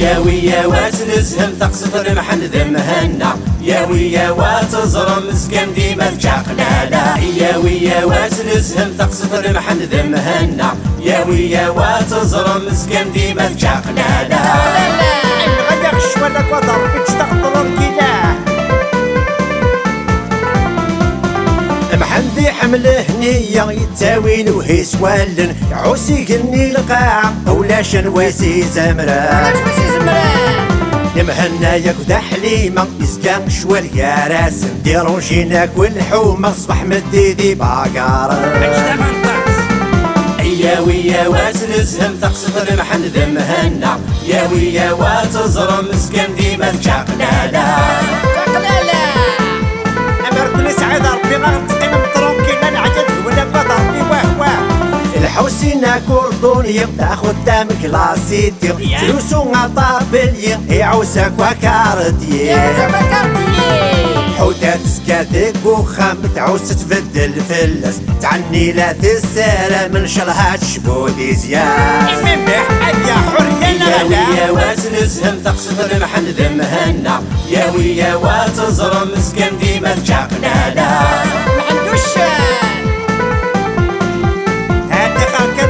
يا ويا واتنزهم تقصد المحن ذمهنا يا ويا واتزرم مسكن ديما الجعقلالة يا ويا واتنزهم تقصد المحن ذمهنا يا ويا واتزرم مسكن ديما الجعقلالة غير شوالك وضربك تغطر الكلاه محمدي حمله هنية يتاوين وهيس والن عوسي قني القاع ولا شنواسي زمران مهنا ياكدا حليمة يسكان شوال يا راسم ديرون جيناك والحومة صبح مديدي باقار يا ويا واتنزهم تقصد المحن ذمهنا يا ويا واتزرم مسكن ديما الجعقلالة أمركني سعيد ربي غنتقيم مطرونكي انا عجل ولا ضربي واه الحوسينا كوردونية تاخد دام كلاسيتي فلوسو طابلية يعوسك وكاردية حوتات سكاتك وخام تعوس تبدل فلس تعني لا تسالة من شرها تشبودي زياد يا حرية يا ويا واتنزهم تقصد المحن ذمهنا يا ويا واتزرم مسكن ديما الجعقلالة معندوش هاتي خالك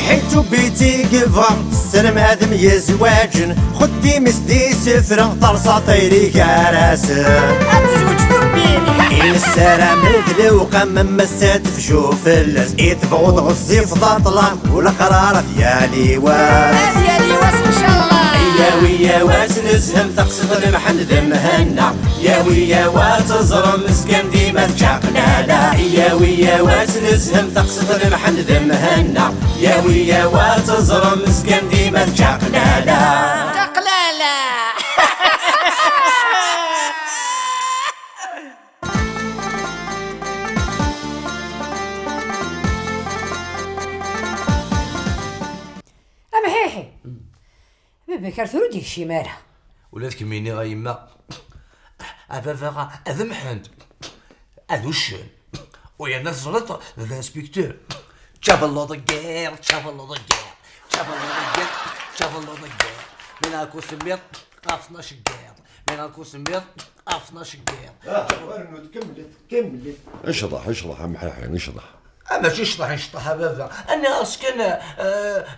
حيتو بيتي قفا السلم هذا يزواجن خدي مسدي سفرة طرصة طيري كراسن تزوجتو بيني إن السلام ذلو قمم مسات في شوف اللز يتبغض غزي في ضطلة والقرار ديالي واس ان شاء الله يا ويا واتنزهم تقصد المحن ذمهنا يا ويا واتزرم مسكن ديما الجعقلالة يا ويا واتنزهم تقصد المحن ذمهنا يا ويا واتزرم مسكن ديما الجعقلالة أما هيحي بابا كارثرو ديك الشمالة ولاد كميني غايما أبا هذا محمد هذا الشن ويا ناس زرطة الانسبكتور شاف الله ضقير شاف الله ضقير شاف الله ضقير شاف الله ضقير من اكو سمير قافنا شقير من اكو سمير قافنا شقير كملت اشرح عم حاحين اشرح اما يشطح بابا انا اسكن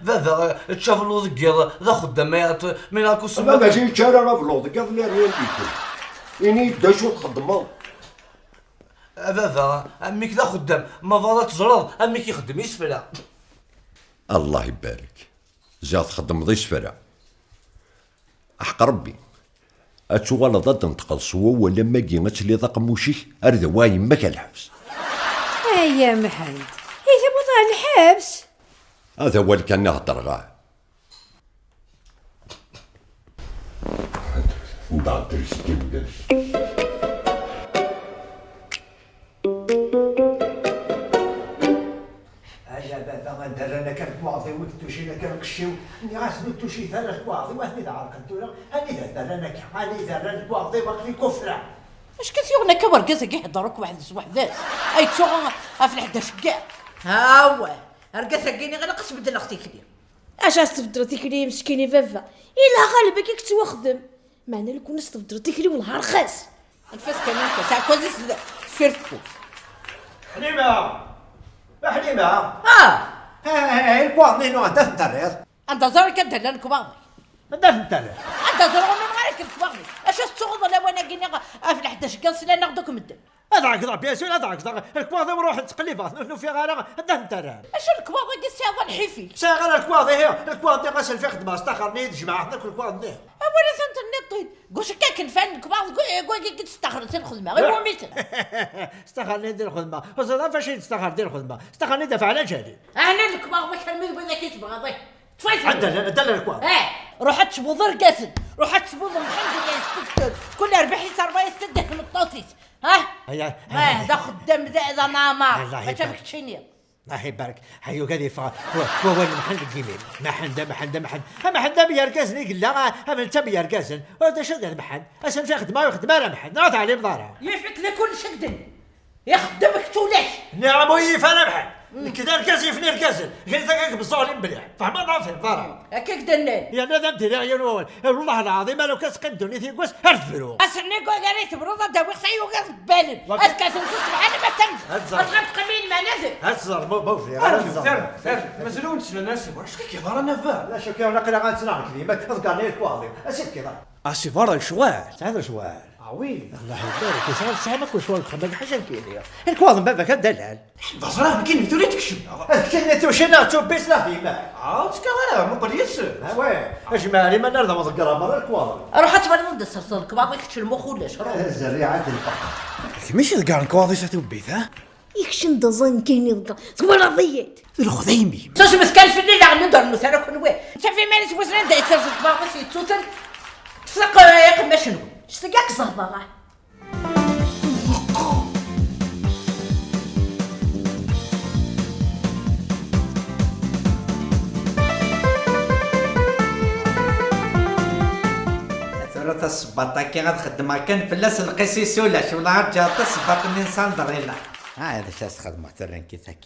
بابا تشاف الله ضقير ذا خدامات من اكو سمير بابا جي تشارع بلوض قال لي ريال بيكو اني بدا شو خدمه بابا اميك ذا خدام ما فضلت زرار اميك يخدم يسفلا الله يبارك زاد خدم ضي سفرع احق ربي اتشغل ضد نتقل صوو ولا ما قيمت لي ذاق موشيك ارد وايم ما كان الحبس يا محمد إذا بضع الحبس هذا هو اللي كان نهضر غاه نضعتر سكين درنا كان كواضي وكتوشينا كان قشيو اني غاسلو توشي ثلاث كواضي وهني دعار كنتولا هني درنا كحالي درنا كواضي باقي كفرة اش كثيرنا كورقزة يحضرك واحد وحدات اي تشوغ في الحدا شقاع هاو رقصة كيني غير قسم بدل اختي كلي اش استفدرتي كلي مسكيني فافا الا غالبك يك توخدم معنا لكون استفدرتي كلي والنهار خاص الفاس كمان ساعة كوزيس فيرتو حليمة الكواضي نوع تنتريض انت زارك انت لانك باغي ماذا فهمت انت زارك من غيرك الكواغي اش تشوغ انا وانا كيني في الحدا شقاع سلا ناخذك مدن هذا قدر بياسين هذا قدر الكواضي وروح تقليبات نحن في غير هذا انترى اش الكواغي قصي هذا الحيفي ساغر الكواضي هي الكواضي غسل في خدمه استخرني جماعتنا كل كواضي اولا ثانت النطيد قوش كاك الفن كواغي قوي كي تستخرج الخدمه غير هو مثل استخرني ندير الخدمه وصدق فاش تستخر ندير الخدمه استخرني دافع على جالي انا الكواغي كان بدا كيتبغى تفايت عندنا الكواضي روح تشبوظ القاسد روح تشبوظ محمد يا انسبكتور كل 40 صار يستدك من الطوطيس ها دا خدام ذا نامار ما شافك شنيا الله يبارك حيو قال هو المحل الجميل ما حد بيركزني قال لا هم انت بيركزن وهذا شد المحل اسن في خدمه وخدمه راه محل ناض عليه بضاره يفعت لكل شقدن يخدمك تولاش. نعم وي فانا بحال كذا ركازي فني ركازل غير ذاك بزولي مليح فهمت ضافي ضرب هكاك دنان يا ندم ترى يا نوال والله العظيم انا كاسقم دوني في كواس هرفرو اسني قالت بروضه داوي خيو غير بالن اسكا تنسى انا ما تم هتزر. اصلا تقمين ما نزل هزر مو في فرد مازالوا نتسنى الناس واش كيضر انا فاهم. لا شو كيف نقرا غنسمع كلمه تذكرني الكواضي اسيب كذا اسي فرق شوال هذا شوال عويل الله يبارك يسال سامك وشوال خدك حاجه كيدير الكواضي بابك دلال بصراحه ما كاين تولي تكشف كاين توشينا تو بيس لا فيما عاود كغير ما قديتش ها وين اش مالي ما نرضى ما تقرا مره الكواضي روح تبان ند الصرصور كبابي كتشل مخ ولاش روح الزريعه البقر ماشي تقرا الكواضي ساتو بيت ها يكشن دزان كاين يلقى تقول رضيت الخذيمي شوش مسكال في الليل عن ندر نسرا كون وين شافي ما نسوس ندا يتسرس كبابي شي توتل تفلق ياك ما شنو شتقاك زهبه ثلاثة السباطة كي غتخدم كان فلاس القسيس ولا شو لا جات السباط من صندر لا هذا شاس خدمة ترين كيفاك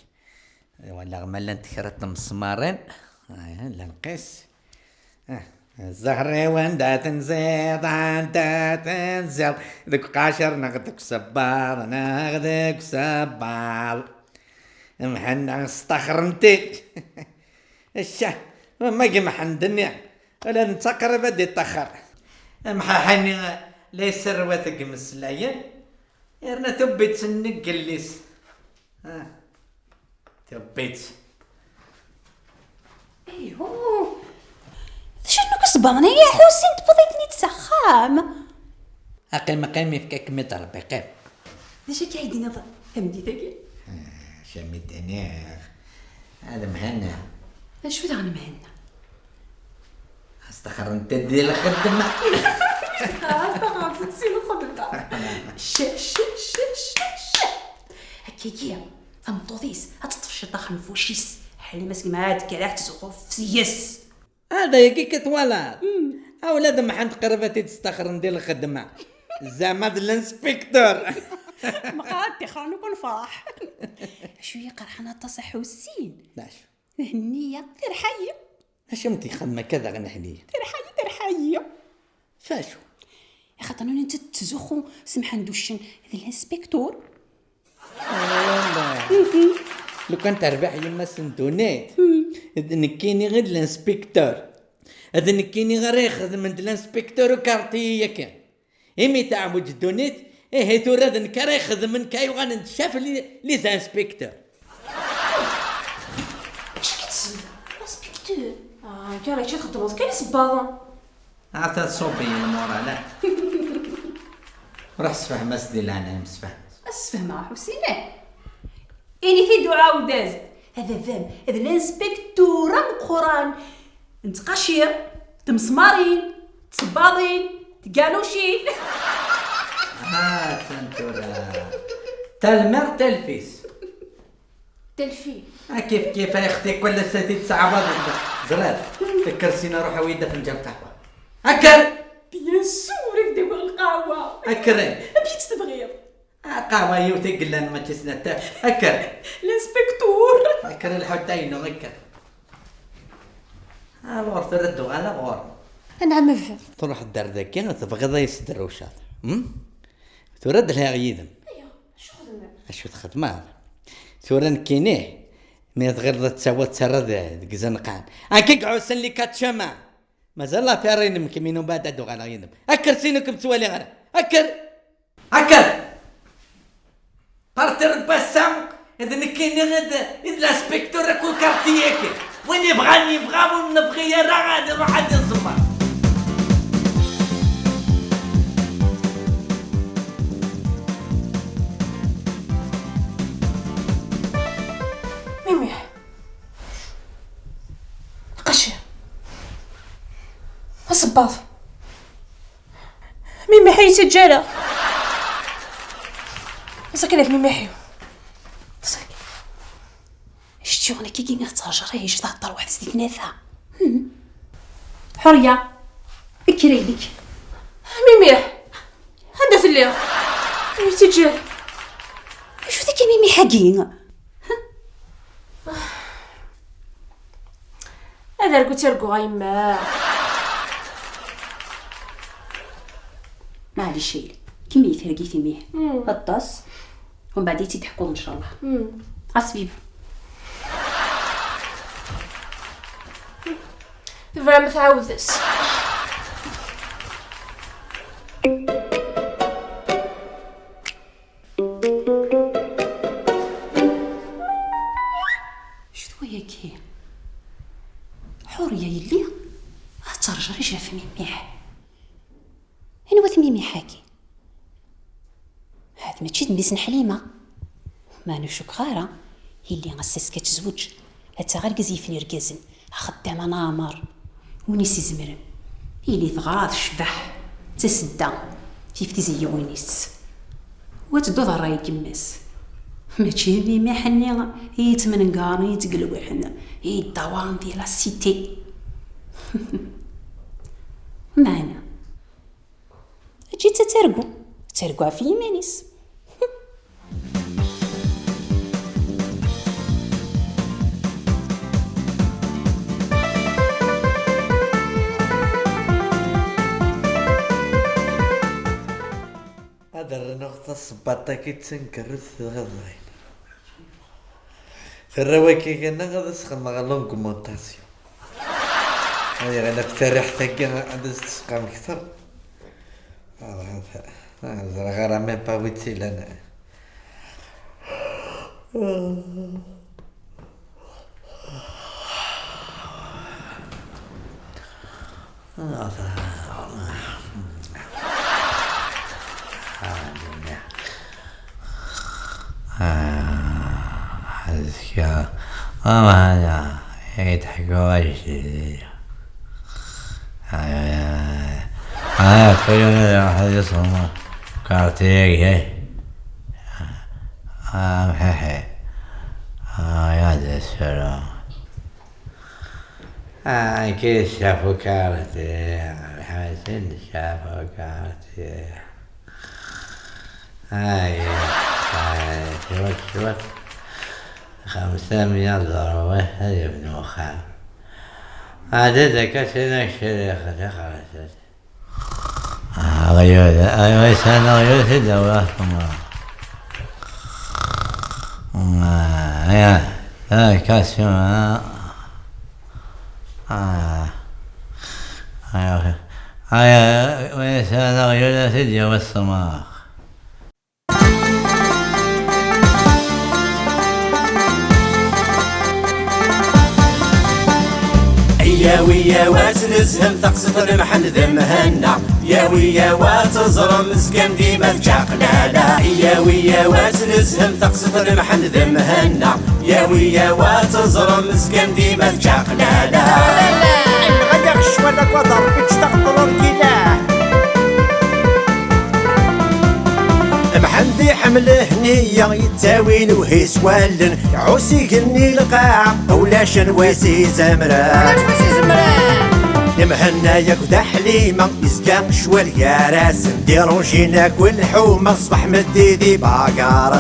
ولا غمالا تخرت مسمارين لا نقيس الزهري واندا تنزيد انت تنزل ذك قاشر ناخدك سبار ناخدك سبار محنا استخرمتي الشاه ما جي محن دنيا ولا نتسكر بدي تخر محاحني ليس رواتك مسلاين يرنا تبيت سنك الليس تبيت ايوه شنو كصبرني يا حسين تبغيتني تسخام قيمي فيك متر بقيم اش كايدي نظر همدي ثقيل شامي الدنيا هذا مهنا شو ذا مهنا استخر انت ديال الخدمة استغربت تسير الخدمة شش هكاكيا ثم طوطيس هتطفش داخل فوشيس حلي مسكي معاد كراح تسوق في سياس هذا يكي كتولد اولاد محن قربتي تستخر ندير الخدمة زعما الانسبكتور مقعدتي خانو كون فرح شويه قرحنا تصح والسين لاش هنيه دير حيه اش امتي خدمة كذا غنحليه دير حيه فاشو يا خاطر انت تزخو سمح ندوشن هذا الانسبكتور لو كان تربح يما سندونيت نكيني غير الانسبكتور هذا نكيني غير ياخذ من الانسبكتور وكارتيه كان امي تاع وجدونيت ايه تو راد نكر ياخذ من كاي وغنشاف لي انسبكتور اش كتسمى انسبكتور كان راه تخدم كاين سباطه عطات صوبي المورا لا روح سفهم اسدي انا مسفهم اسفه مع حسين اني في دعاء وداز هذا فهم هذا الانسبكتوره مقران انت قشير تمسمارين تصباطين تقالوشين تنتورا تالمر تلفيس تلفي كيف يا اختي كل ساتي تسعة زراد الكرسينا روح ويدا في الجبل قهوه اكل بيان سور دابا القهوه اكرين مشيت تبغيض قهوه يوتي قلنا ما تسنى اكل الانسبكتور اكل الحوتين اكل الغور تردو على غور نعم فهم تروح الدار ذاك تبغض يصدر وشاط ترد لها غيدم ايوا شو خدمه شو تخدمه تورن كينيه ما تغير تسوى تسرد زنقان هاكيك عوسن لي كاتشما مازال لا فارين مكمينو بعد ادو على غيدم اكر سينكم تسوالي غير اكر بارتر بسام اذا كاين غد اذا الانسبكتور راكو كارتييك وين يبغاني يبغى ونبغي يا راه غادي نروح عند الزمار ميميح قشير الصباط ميميح هي سجالة ساكنة في ميميحيو ساكنة شتي وانا كي كيما تهجريش تهضر واحد استثناثها حرية بكري لك ميميح هذا في الليل سجال كي ميمي حقي. هذا قلت لكم غايما معليش كمي فرقيتي ميه الطاس ومن بعد تضحكوا ان شاء الله. اصبيب دابا ما تعاودش. شتو ياكي حوريه يلي ترجع رجع في ميميح. انا وات ميمي حاكي هاد ماشي دميسن حليمه ما نشوك غاره يلي غساس كتزوج حتى غير كزيفني ركازن خدامه نامر ونيسي زمرن يلي ثغراض الشبح تسدا كيف تزي وينيس وتدو ضراي كماس ماشي ميمي حني يتمن قاني يتقلب حنا الدوام ديال السيتي. معنا جيت ترقوا في يمانيس. هذا النقطة الصباطة كي تنكرت غضاين في الرواكي كنا غادا سخن غالون كومونطاسيون هاي غادا اقترح تاكي غادا تسقام كثر هذا غير ميم با ويتي لنا هذا هذا يضحكوا وجهي كلنا واحد يصوم كارتيج هاي يا ذا السلام كيف شافوا كارتيج حسين شافوا كارتيج هاي شوت 500 ضربة يبنوا خام عددك سنشتري خرجت غير سنة غير الدولة يا كاسيون غير سنة غير الدولة الصماخ. يا ويا واتنزهم تقصد المحل ذمهنا يا ويا واتزرم مسكن ديما تجاقنا يا ويا واتنزهم تقصد المحل ذمهنا يا ويا واتزرم مسكن ديما تجاقنا غير الشوالة وضر بتشتغل الكلاه محمدي حمله هنية يتاوين وهي سوالن عوسي قني القاع ولا شنواسي زمران مهنا ياكد حليمة يسقى شوال يا راس نديرو جيناك والحومة صبح مديدي باقار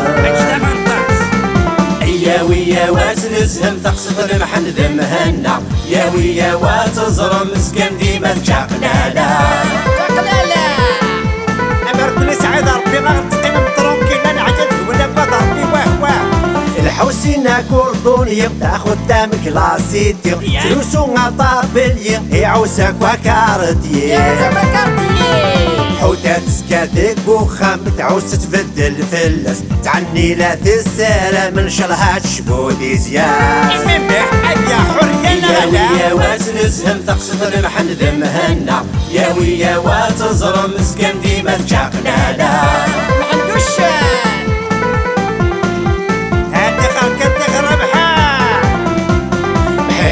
يا ويا واتنزهم تقصد المحل ذمهنا يا ويا واتزرم مسكن ديما تجاقنا أمركني سعيد ربي ما غتقيم متروكين أنا عجبت ولا قدر ربي واه الحوسينا كوردونية تاخد دام كلاسيتي فلوسو طابلية هي عوساك وكارتي حوتات سكادك وخام تعوس تبدل فلس تعني لا تسالة من شلها تشبودي زياد يا حرية يا ويا واتنزهم تقصد المحل ذمهنا يا ويا واتزرم مسكن ديما تجاقنا ما عندوش هادي خلقت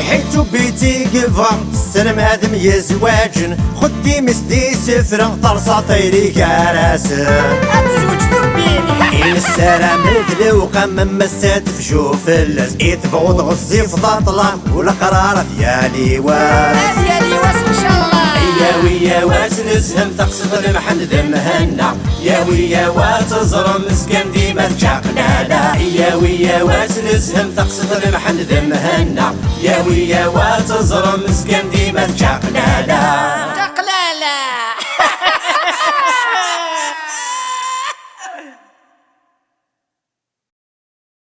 حيتو بيتي قفا السلم هادم يزواجن خدي مسدي سفرة طرصة طيري كراسن تزوجتو بيني السلام الذلوقة من مسات في شوف اللز يتبغض غزي في ظلام والقرار ديالي واس ديالي واس ان شاء الله يا ويا واتنزهم تقصد المحن ذمهنا يا ويا واتزرم مسكن ديما تشاقنا لا يا ويا واتنزهم تقصد المحن ذمهنا يا ويا واتزرم مسكن ديما تشاقنا لا